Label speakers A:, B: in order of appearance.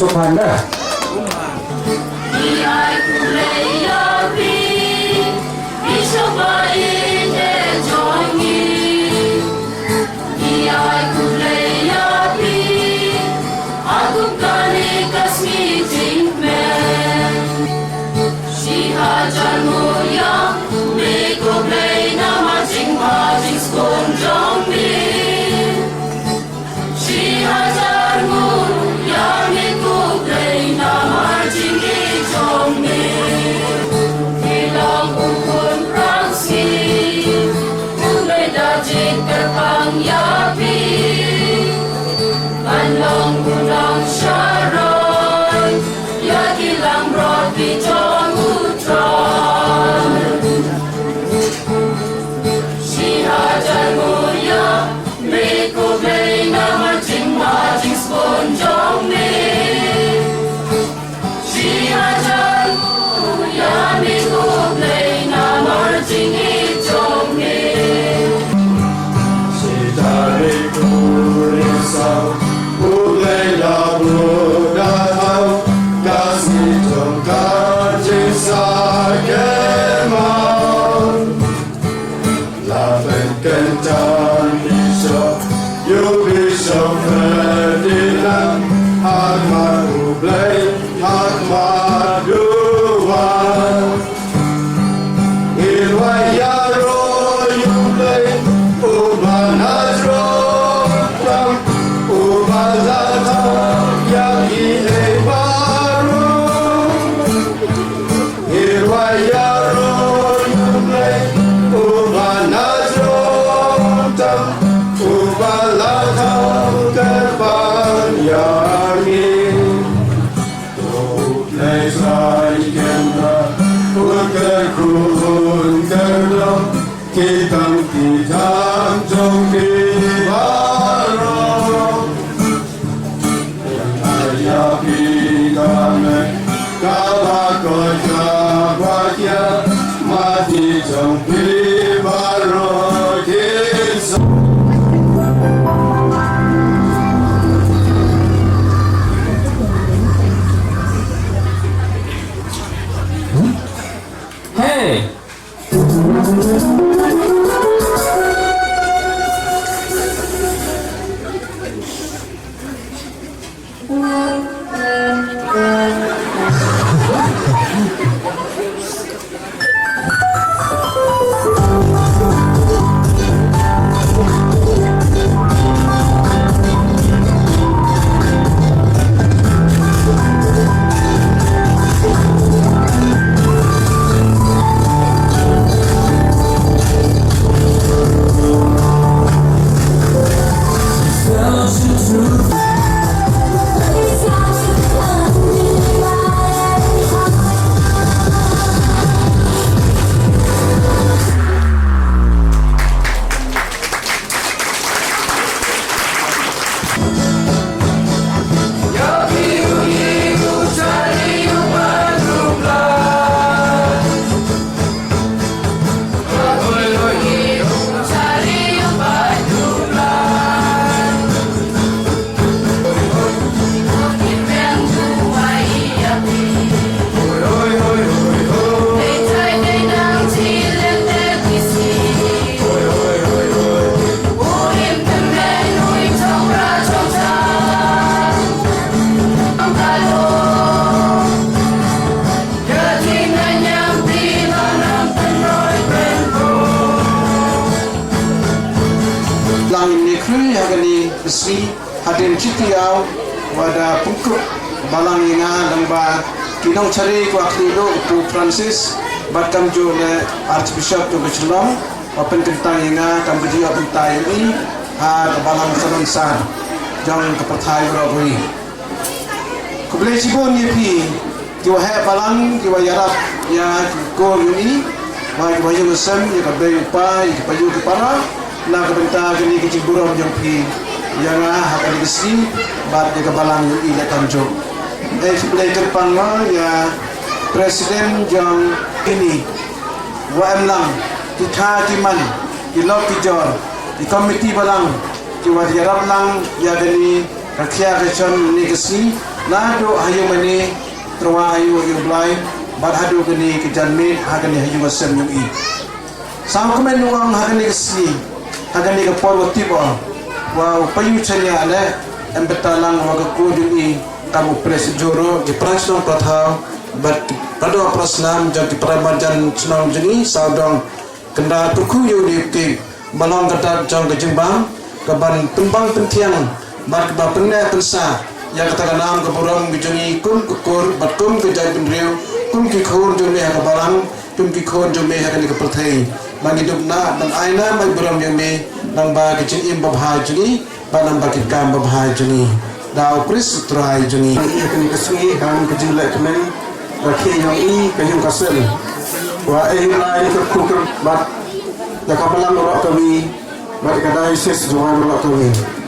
A: Supanda.
B: Hadir citiau wada pungkuk balang inga lamba kinong cari waktu tu Francis batam jo le Archbishop tu Bechlong open kentang inga kam biji open tai ini ha balang salon san jong keperthai beroi kubele sibon ye pi jo he balang jo yarap ya ko ini wa jo yo sem ye ka be pa ye ka ju ke para na ka benta kini ke ciburon jong pi yang akan dikasih bat di kebalang ila tanjo. Belajar pangma ya Presiden jang ini WM lang kita timan di lok tijor di komiti balang di wajarab lang ya dari rakyat region negasi Lado hayu mani terwa hayu blai bat hadu gani kejanmit hagani hayu asem yung i. Sang komen nuang hagani kesni hagani ke porwati ba wa payu chanya ale embetalang wa ku yung i kamu pres joro di prasno prathau bat pada prasnam jadi pramajan senang jeni saudang kenda tuku yu di ke balong kata jang ke jembang keban tumbang pentiang bat ba penne pensa yang kata nam ke burung bijungi kum kukur bat kum ke jai penriu kum ki khon jome ha ke balang kum ki khon jome ha ke perthai bagi dubna ban aina mai burung yang me nang ba ke chin im babha juni ba nang ba ke kam babha juni dau pris trai juni
A: ini kesui han ke jilek kemen rakhi yang i ke yung kasel wa lain ke kukur bat ya kapalang rok kami bat kadai ses jual rok kami